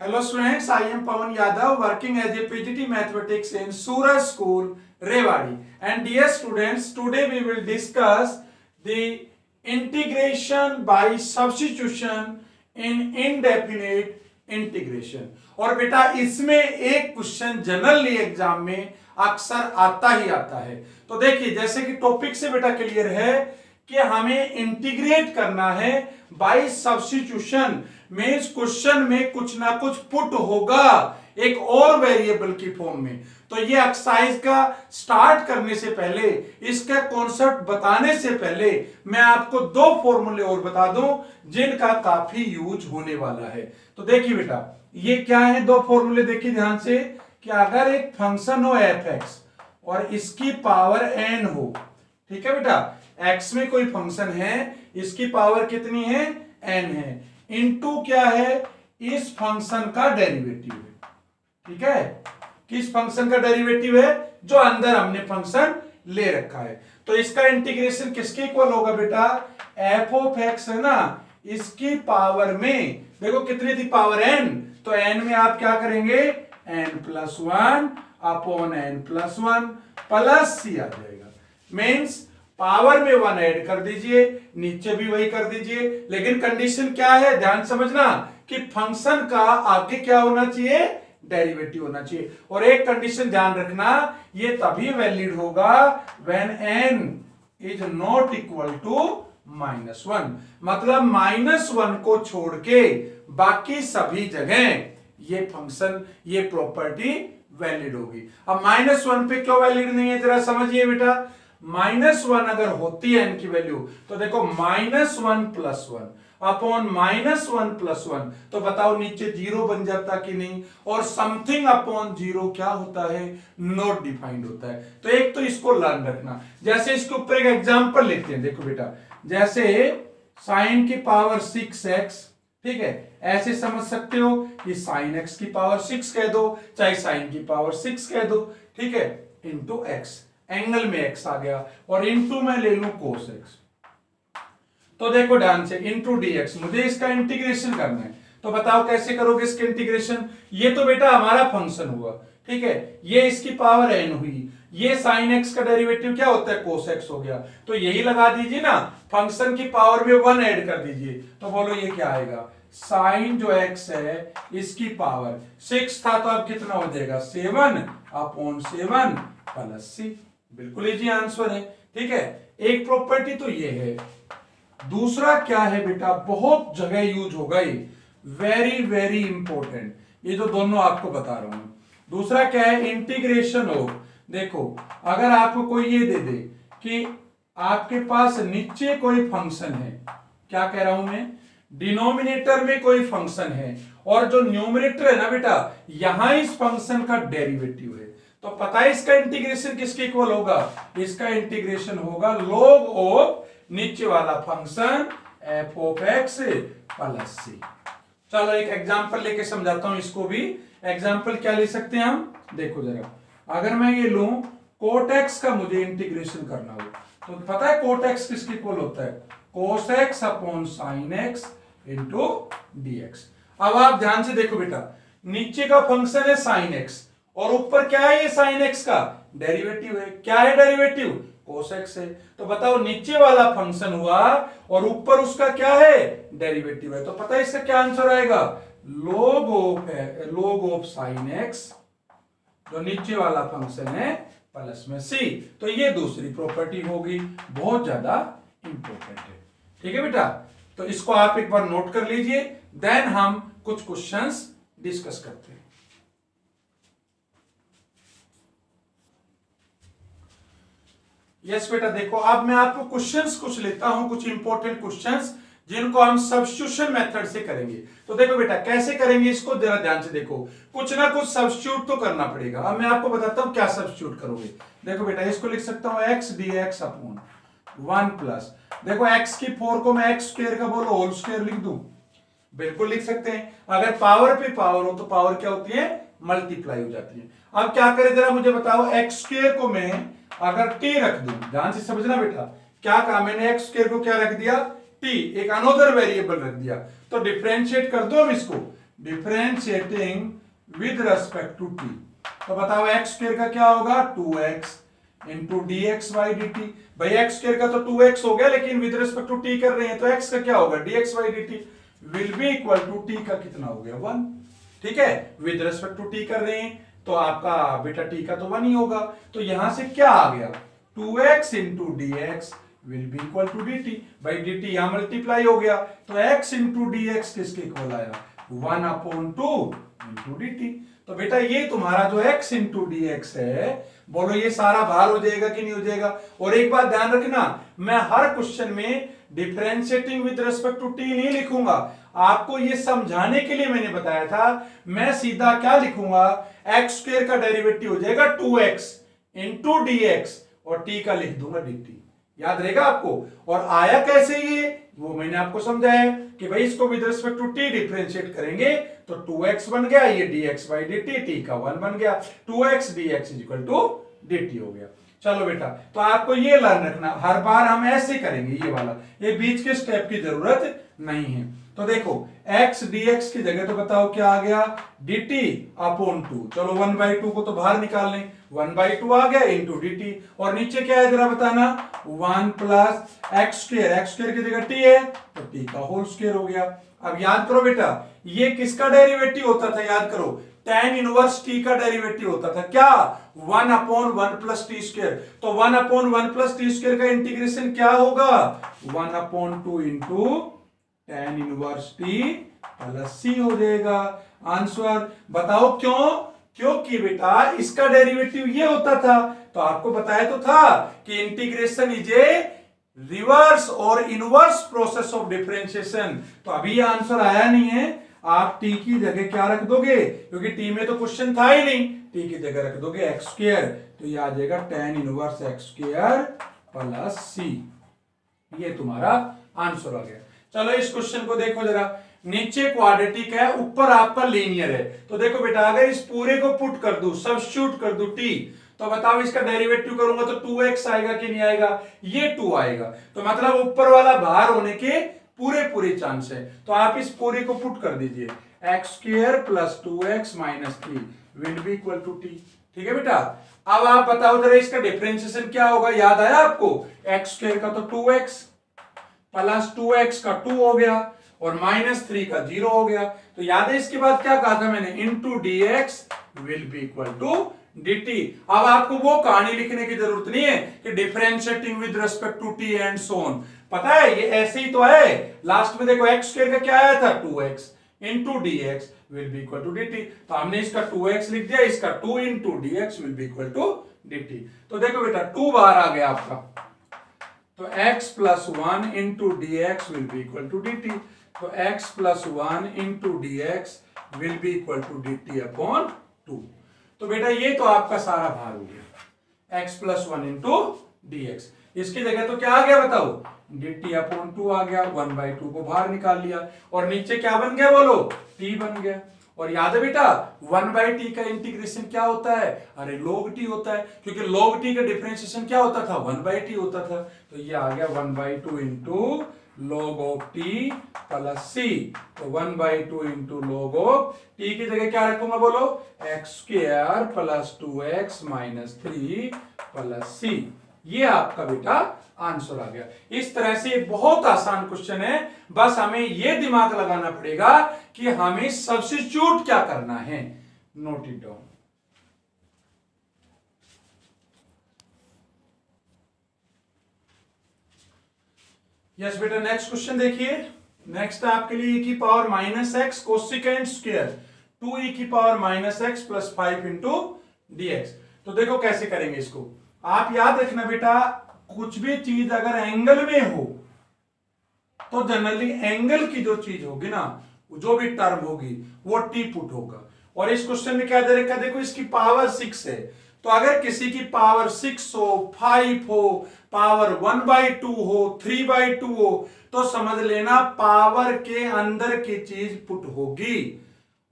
Hello students, I am Pawan Yadav working as a PGT Mathematics in Suraj School, Rewari. And dear students, today we will discuss the integration by substitution in indefinite integration. और बेटा इसमें एक question generally exam में अक्सर आता ही आता है। तो देखिए जैसे कि टॉपिक से बेटा क्लियर है कि हमें इंटीग्रेट करना है बाय सब्स्टिट्यूशन, मींस क्वेश्चन में कुछ ना कुछ पुट होगा एक और वेरिएबल की फॉर्म में। तो ये एक्सरसाइज का स्टार्ट करने से पहले, इसका कॉन्सेप्ट बताने से पहले मैं आपको दो फॉर्मूले और बता दूं जिनका काफी यूज होने वाला है। तो देखिए बेटा ये क्या है, दो फॉर्मूले देखिए ध्यान से कि अगर एक फंक्शन हो f(x) और इसकी पावर n हो, ठीक है बेटा, x में कोई फंक्शन है, इसकी पावर कितनी है, n है, इनटू क्या है, इस फंक्शन का डेरिवेटिव है। ठीक है, किस फंक्शन का डेरिवेटिव है, जो अंदर हमने फंक्शन ले रखा है। तो इसका इंटीग्रेशन किसके इक्वल होगा बेटा, f(x) है ना, इसकी पावर में देखो कितनी थी, पावर n, तो n में आप क्या करेंगे, n+1 upon n+1 plus c आ जाएगा। मीन्स पावर में 1 ऐड कर दीजिए, नीचे भी वही कर दीजिए, लेकिन कंडीशन क्या है, ध्यान समझना कि फंक्शन का आगे क्या होना चाहिए, डेरिवेटिव होना चाहिए। और एक कंडीशन ध्यान रखना, ये तभी वैलिड होगा when n is not equal to -1, मतलब -1 को छोड़ के बाकी सभी जगह ये फंक्शन, ये प्रॉपर्टी वैलिड होगी। अब -1 पे क्यों वैलिड नहीं है, जरा समझिए बेटा। -1 अगर होती है n की वैल्यू, तो देखो -1+1 अपॉन -1+1, तो बताओ नीचे 0 बन जाता कि नहीं, और समथिंग अपॉन 0 क्या होता है, नॉट डिफाइंड होता है। तो एक तो इसको लर्न रखना। जैसे इसके ऊपर एक एग्जांपल लेते हैं, देखो बेटा, जैसे sin की पावर 6x, ठीक है, ऐसे समझ सकते हो कि sin x की पावर 6 कह दो, चाहे sin की पावर 6 कह दो, ठीक है, इंटू x, एंगल में x आ गया, और इंटू मैं ले लूं cos x। तो देखो ध्यान से, इंटू dx, मुझे इसका इंटीग्रेशन करना है। तो बताओ कैसे करोगे इसका इंटीग्रेशन। ये तो बेटा हमारा फंक्शन हुआ, ठीक है, ये इसकी पावर n हुई, ये sin x का डेरिवेटिव क्या होता है, cos x हो गया, तो यही लगा दीजिए ना, फंक्शन की पावर में 1 ऐड कर दीजिए, तो बोलो ये क्या आएगा, sin जो x है इसकी पावर 6 था, तो अब कितना हो जाएगा, 7 अपॉन 7 प्लस c। बिल्कुल इजी आंसर है। ठीक है, एक प्रॉपर्टी तो ये है। दूसरा क्या है बेटा, बहुत जगह यूज होगा ये, वेरी वेरी इंपॉर्टेंट, ये जो दोनों आपको बता रहा हूं। दूसरा क्या है, इंटीग्रेशन ऑफ, देखो अगर आपको कोई ये दे दे कि आपके पास नीचे कोई फंक्शन है, क्या कह रहा हूं मैं, डिनोमिनेटर में कोई फंक्शन है, और जो न्यूमरेटर है ना बेटा, यहां इस फंक्शन का डेरिवेटिव है, तो पता है इसका इंटीग्रेशन किसके इक्वल होगा, इसका इंटीग्रेशन होगा log ऑफ नीचे वाला फंक्शन f(x) प्लस c। चलो एक एग्जांपल लेके समझाता हूं इसको भी। एग्जांपल क्या ले सकते हैं हम, देखो जरा, अगर मैं ये लूं cot x का मुझे इंटीग्रेशन करना हो, तो पता है cot x किसके इक्वल होता है, cos x upon sin x into dx। अब आप ध्यान से देखो बेटा, नीचे का फंक्शन है sin x, और ऊपर क्या है, ये sin x का डेरिवेटिव है। क्या है डेरिवेटिव, cos x है। तो बताओ नीचे वाला फंक्शन हुआ और ऊपर उसका क्या है, डेरिवेटिव है, तो पता है इसका क्या आंसर आएगा, log ऑफ sin x, जो नीचे वाला फंक्शन है, प्लस में c। तो ये दूसरी प्रॉपर्टी होगी, बहुत ज्यादा इंपॉर्टेंट है। ठीक है बेटा, तो इसको आप एक बार नोट कर लीजिए, देन हम कुछ क्वेश्चंस डिस्कस करते हैं। यस बेटा, देखो अब मैं आपको क्वेश्चंस कुछ लेता हूं, कुछ इंपॉर्टेंट क्वेश्चंस जिनको हम सब्स्टिट्यूशन मेथड से करेंगे। तो देखो बेटा कैसे करेंगे इसको, जरा ध्यान से देखो, कुछ ना कुछ सब्स्टिट्यूट तो करना पड़ेगा। अब मैं आपको बताता हूं क्या सब्स्टिट्यूट करोगे। देखो बेटा इसको लिख सकता हूं x dx अपॉन 1 प्लस, देखो x की 4 को मैं x स्क्वायर का बोलो होल स्क्वायर लिख दूं, बिल्कुल लिख सकते हैं। अगर पावर पे पावर हो तो पावर क्या होती है, मल्टीप्लाई हो जाती है। अब क्या करें जरा मुझे बताओ, x स्क्वायर को मैं अगर t रख दूं, ध्यान से समझना बेटा, क्या कहा मैंने, x स्क्वायर को क्या रख दिया, t, एक अनदर वेरिएबल रख दिया, तो डिफरेंशिएट कर दो हम इसको, differentiating with respect to T. तो बताओ एक्स स्क्वायर का क्या होगा 2x into D X by D T. भाई एक्स स्क्वायर का तो 2x हो गया, लेकिन विद रिस्पेक्ट टू टी कर रहे हैं तो x का क्या होगा D X by D T will be equal to T का कितना हो गया 1। ठीक है, विद रिस्पेक्ट टू टी कर रहे हैं तो आपका बेटा टी का तो 1 ही होगा। तो यहां से क्या आ गया 2x into D x will be equal to D T. भाई डी टी यहां मल्टीप्लाई हो गया तो x इंटू डी एक्स किसके इक्वल आया 1/2 इंटू डी टी। तो बेटा ये तुम्हारा जो x इंटू डी एक्स है, बोलो ये सारा बाहर हो जाएगा कि नहीं हो जाएगा। और एक बात ध्यान रखना, मैं हर क्वेश्चन में differentiating with respect to T नहीं लिखूंगा, आपको ये समझाने के लिए मैंने बताया था। मैं सीधा क्या लिखूंगा एक्स स्क्वायर का डेरिवेटिव हो जाएगा 2x इंटू डी एक्स और t का लिख दूंगा dt। याद रहेगा आपको। और आया कैसे ये वो मैंने आपको समझाया कि भाई इसको with respect to t differentiate करेंगे तो 2x बन गया, ये dx बाई dt t का 1 बन गया, 2x dx equal to dt हो गया। चलो बेटा, तो आपको ये लर्न रखना, हर बार हम ऐसे करेंगे ये वाला, ये बीच के स्टेप की जरूरत नहीं है। तो देखो x dx की जगह तो बताओ क्या आ गया dt अपॉन 2। चलो 1/2 को तो बाहर निकाल लें, 1/2 आ गया इंटू dt। और नीचे क्या है जरा बताना 1 प्लस एक्स स्क्वायर की जगह t है तो t का होल स्क्वायर हो गया। अब याद करो बेटा, ये किसका डेरिवेटिव होता था, याद करो tan इनवर्स t का डेरिवेटिव होता था क्या 1/1 प्लस टी स्क्वायर। तो 1/1 प्लस टी स्क्वायर का इंटीग्रेशन क्या होगा 1/2 into tan inverse t plus c हो जाएगा। आंसर बताओ क्यों, क्योंकि बेटा इसका डेरिवेटिव ये होता था। तो आपको बताया तो था कि इंटीग्रेशन इज ए रिवर्स और इनवर्स प्रोसेस ऑफ डिफरेंशिएशन। तो अभी ये आंसर आया नहीं है, आप t की जगह क्या रख दोगे, क्योंकि t में तो क्वेश्चन था ही नहीं, t की जगह रख दोगे एक्स स्क्वायर, तो ये आ जाएगा tan inverse x square plus c। ये तुम्हारा आंसर आ गया। चलो इस क्वेश्चन को देखो जरा, नीचे क्वाड्रेटिक है ऊपर आपका लीनियर है। तो देखो बेटा अगर इस पूरे को पुट कर दूं, सब्स्टिट्यूट कर दूं t, तो बताओ इसका डेरिवेटिव करूंगा तो 2x आएगा कि नहीं आएगा, ये 2 आएगा। तो मतलब ऊपर वाला बाहर होने के पूरे चांस है। तो आप इस पूरे को पुट कर दीजिए, X square plus 2x minus 3 will be equal to t। ठीक है बेटा, अब आप बताओ जरा इसका डिफरेंशिएशन क्या होगा, याद आया आपको, एक्स स्क्वायर का तो 2x प्लस 2x का 2 हो गया और माइनस 3 का 0 हो गया। तो याद है इसके बाद क्या कहा था मैंने, into dx will be equal to dt। अब आपको वो कहानी लिखने की जरूरत नहीं है कि differentiating with respect to t and so on, पता है ये ऐसे ही तो है। लास्ट में देखो एक्स स्क्वायर का क्या आया था 2x into dx will be equal to dt। तो हमने इसका 2x लिख दिया, इसका 2 into dx will be equal to dt। तो देखो बेटा 2 बाहर आ गया आपका, तो x plus 1 into D x will be equal to D T. तो x plus 1 into D x will be equal to D T upon 2। तो बेटा ये तो आपका सारा भार हो गया x plus 1 into D x. इसकी जगह तो क्या आ गया बताओ, डी टी अपॉन 2 आ गया, 1/2 को बाहर निकाल लिया और नीचे क्या बन गया बोलो, t बन गया। और याद है बेटा 1/t का इंटीग्रेशन क्या होता है, अरे log t होता है, क्योंकि log t का डिफरेंशिएशन क्या होता था 1/t होता था। तो ये आ गया 1/2 into log of t plus c। तो 1/2 इंटू log ऑफ t की जगह क्या रखूंगा बोलो, x square plus 2x minus 3 plus c। ये आपका बेटा आंसर आ गया। इस तरह से बहुत आसान क्वेश्चन है, बस हमें यह दिमाग लगाना पड़ेगा कि हमें सब्स्टिट्यूट क्या करना है। Note it down. यस बेटा नेक्स्ट क्वेश्चन देखिए। नेक्स्ट आपके लिए e की power minus x cosecant square 2e की power minus x plus 5 into dx। तो देखो कैसे करेंगे इसको। आप याद रखना बेटा, कुछ भी चीज अगर एंगल में हो तो जनरली एंगल की जो चीज होगी ना, जो भी टर्म होगी वो t पुट होगा। और इस क्वेश्चन में क्या दे रखा, देखो इसकी पावर 6 है, तो अगर किसी की पावर 6 हो, 5 हो, पावर 1/2 हो, 3/2 हो, तो समझ लेना पावर के अंदर की चीज पुट होगी।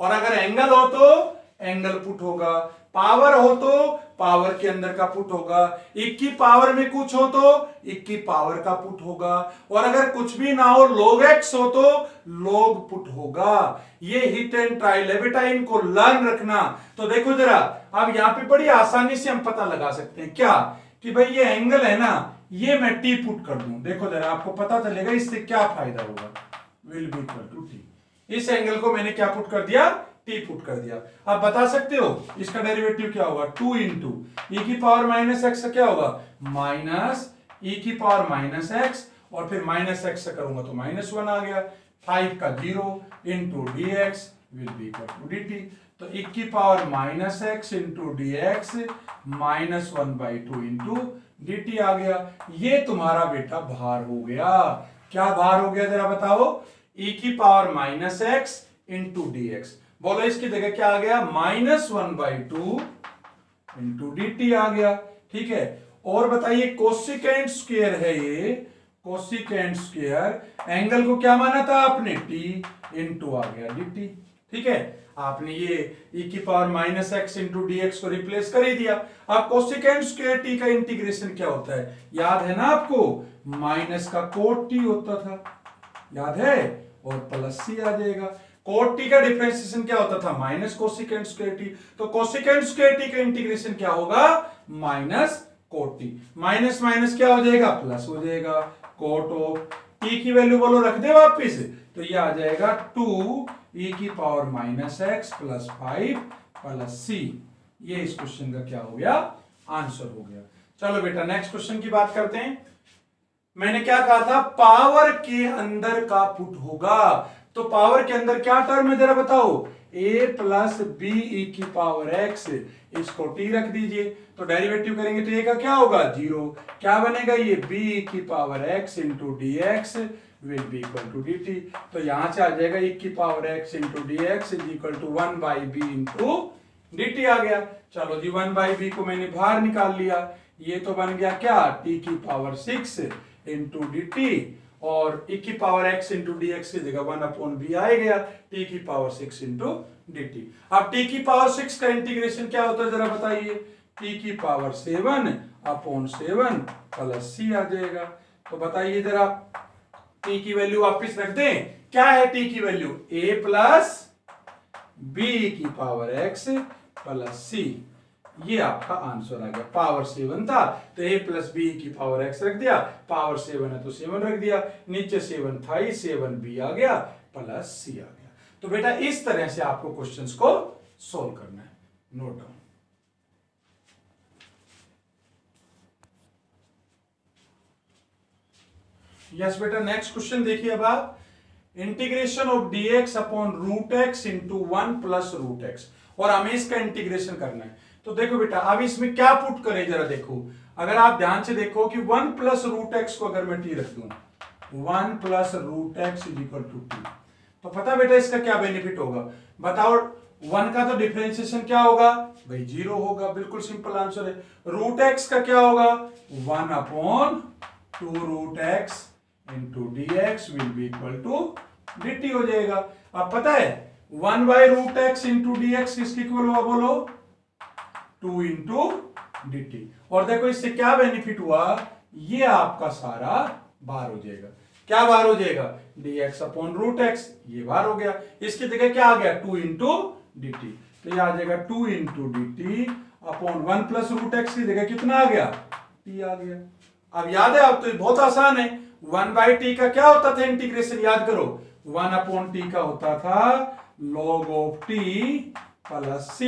और अगर एंगल हो तो एंगल पुट होगा, पावर हो तो पावर के अंदर का पुट होगा, एक की पावर में कुछ हो तो एक की पावर का पुट होगा, और अगर कुछ भी ना हो log x हो तो log पुट होगा। ये हिट एंड ट्रायल है बेटा, इनको लर्न रखना। तो देखो जरा, अब यहां पे बड़ी आसानी से हम पता लगा सकते हैं क्या, कि भाई ये एंगल है ना, ये मैं टी पुट कर दूं। देखो जरा, आपको पता चलेगा इससे क्या फायदा होगा। Will be equal to T, इस एंगल को मैंने क्या पुट कर दिया, टी पुट कर दिया। आप बता सकते हो इसका डेरिवेटिव क्या होगा, 2 इंटू ई की पावर माइनस एक्स क्या होगा, माइनस ई की पावर माइनस एक्स, और फिर माइनस एक्स से करूंगा तो -1 आ गया, 5 का 0 into D x will be equal to D T. तो ई की power minus x into D x -1/2 into D t आ गया। ये तुम्हारा बेटा भार हो गया। क्या भार हो गया जरा बताओ, ई की power minus x into D x. बोलो इसकी जगह क्या आ गया, -1/2 इंटू डी टी आ गया। ठीक है, और बताइए कोसिकेंट स्क्वायर है ये, कोसिकेंट स्क्वायर, एंगल को क्या माना था आपने, टी, इंटू आ गया डी टी। ठीक है, आपने ये e की power minus x into D x को रिप्लेस कर ही दिया। अब कोसिकेंट स्क्वायर टी का इंटीग्रेशन क्या होता है, याद है ना आपको, माइनस का कोट टी होता था, याद है, और प्लस सी आ जाएगा। कोट टी का डिफरेंशिएशन क्या होता था, माइनस कोसिकेंट स्क्वायर टी। तो कोसिकेंट स्क्वायर टी का इंटीग्रेशन क्या होगा, minus cot T, minus minus क्या हो जाएगा, प्लस हो जाएगा। कोट ऑफ टी की वैल्यू बोलो रख दे वापिस, तो ये आ जाएगा 2 e की power minus x plus 5 plus C. ये इस क्वेश्चन का क्या हो गया, आंसर हो गया। चलो बेटा नेक्स्ट क्वेश्चन की बात करते हैं। मैंने क्या कहा था, पावर के अंदर का पुट होगा। तो पावर के अंदर क्या टर्म है जरा बताओ, a प्लस बी ई की पावर x, इसको t रख दीजिए, तो डेरिवेटिव करेंगे तो a का क्या होगा, 0। क्या बनेगा, ये b ई की power x into D x will be equal to D T. तो यहां से आ जाएगा e की power x into D x is equal to 1/b into D t आ गया। चलो जी 1/b को मैंने बाहर निकाल लिया, ये तो बन गया क्या, t की पावर 6 इंटू डी टी, और e की power x into D x की जगह 1/b आ गया, t की पावर 6 इंटू डी टी। अब t की पावर 6 का इंटीग्रेशन क्या होता है जरा बताइए, t की पावर 7/7 प्लस c आ जाएगा। तो बताइए जरा, t की वैल्यू वापिस रख दें, क्या है t की वैल्यू, a प्लस b की पावर x प्लस c। ये आपका आंसर आ गया। पावर 7 था तो a प्लस बी की पावर x रख दिया, पावर 7 है तो 7 रख दिया, नीचे 7 था, 7b आ गया प्लस c आ गया। तो बेटा इस तरह से आपको क्वेश्चंस को सोल्व करना है, नोट डाउन। यस बेटा नेक्स्ट क्वेश्चन देखिए अब आप, integration of dx upon root X into 1 plus root X, और हमें इसका इंटीग्रेशन करना है। तो देखो बेटा अब इसमें क्या पुट करें जरा देखो, अगर आप ध्यान से देखो कि 1 प्लस रूट एक्स को अगर मैं टी रख दूं, 1 plus root X is equal to T, तो पता बेटा इसका क्या बेनिफिट होगा बताओ। 1 का तो डिफरेंशिएशन क्या होगा भाई, 0 होगा, बिल्कुल सिंपल आंसर है। रूट एक्स का क्या होगा, 1/2 root X into D x will be equal to D T हो जाएगा। अब पता है 1/√x इंटू डी एक्स किसकी इक्वल हुआ बोलो, 2 इंटू डी टी। और देखो इससे क्या बेनिफिट हुआ, ये आपका सारा बाहर हो जाएगा। क्या बाहर हो जाएगा, dx अपॉन रूट एक्स, ये बाहर हो गया। इसकी जगह क्या आ गया, 2 इंटू डी टी, तो ये आ जाएगा 2 into D T upon 1 plus root X की जगह कितना आ गया, t आ गया। अब याद है, अब तो बहुत आसान है, 1/t का क्या होता था इंटीग्रेशन, याद करो 1/t का होता था log of t plus c,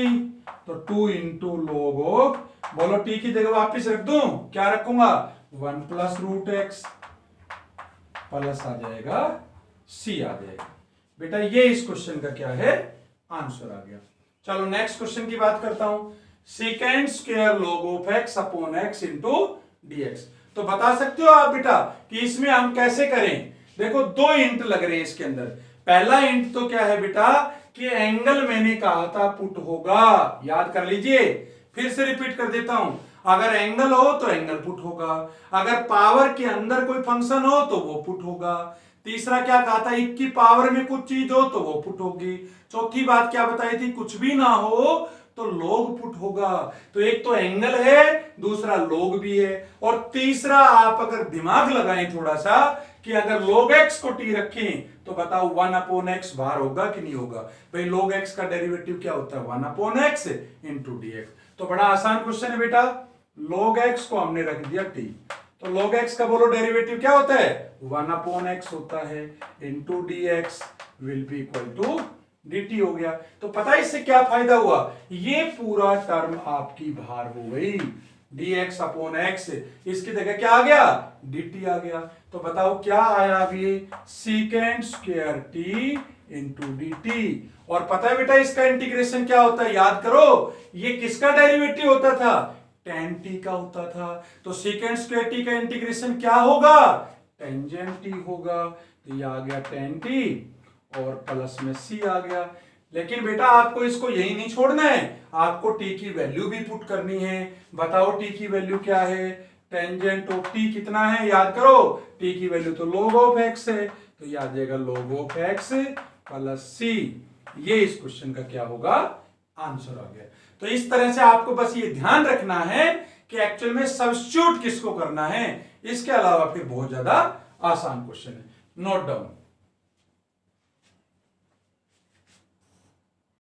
तो 2 इंटू लॉग ऑफ, बोलो t की जगह वापिस रख दूं, क्या रखूंगा 1 प्लस रूट एक्स प्लस आ जाएगा c आ जाएगा। बेटा ये इस क्वेश्चन का क्या है, आंसर आ गया। चलो नेक्स्ट क्वेश्चन की बात करता हूं, second square log of x upon x into dx। तो बता सकते हो आप बेटा कि इसमें हम कैसे करें। देखो 2 इंट लग रहे हैं इसके अंदर। पहला इंट तो क्या है बेटा कि एंगल मैंने कहा था पुट होगा, याद कर लीजिए, फिर से रिपीट कर देता हूं, अगर एंगल हो तो एंगल पुट होगा, अगर पावर के अंदर कोई फंक्शन हो तो वो पुट होगा। तीसरा क्या कहा था, 1 की पावर में कुछ चीज हो तो वो पुट होगी। चौथी बात क्या बताई थी, कुछ भी ना हो तो log पुट होगा। तो एक तो एंगल है, दूसरा log भी है, और तीसरा आप अगर दिमाग लगाएं थोड़ा सा कि अगर log x को t रखें तो बताओ 1/x बाहर होगा कि नहीं होगा। भाई log x का डेरिवेटिव क्या होता है, 1/x इंटू dx। तो बड़ा आसान क्वेश्चन है बेटा। log x को हमने रख दिया t, तो log x का बोलो डेरिवेटिव क्या होता है, 1/x होता है, into dx will be equal to dt हो गया। तो पता है इससे क्या फायदा हुआ, ये पूरा टर्म आपकी बाहर हो गई, dx/x, इसकी जगह क्या आ गया, dt आ गया। तो बताओ क्या आया अभी, secant square t into dt। और पता है बेटा इसका इंटीग्रेशन क्या होता है, याद करो, ये किसका डेरिवेटिव होता था, tan t का होता था। तो secant स्क्वायर t का इंटीग्रेशन क्या होगा, टेंजेंट t होगा। तो ये आ गया tan t और प्लस में c आ गया। लेकिन बेटा आपको इसको यही नहीं छोड़ना है, आपको t की वैल्यू भी पुट करनी है। बताओ t की वैल्यू क्या है, टेंजेंट ऑफ t कितना है, याद करो, t की वैल्यू तो log ऑफ x है, तो ये आ जाएगा log of x plus c। ये इस क्वेश्चन का क्या होगा, आंसर आ गया। तो इस तरह से आपको बस ये ध्यान रखना है कि एक्चुअल में सब्स्टिट्यूट किसको करना है, इसके अलावा फिर बहुत ज्यादा आसान क्वेश्चन है। Note down.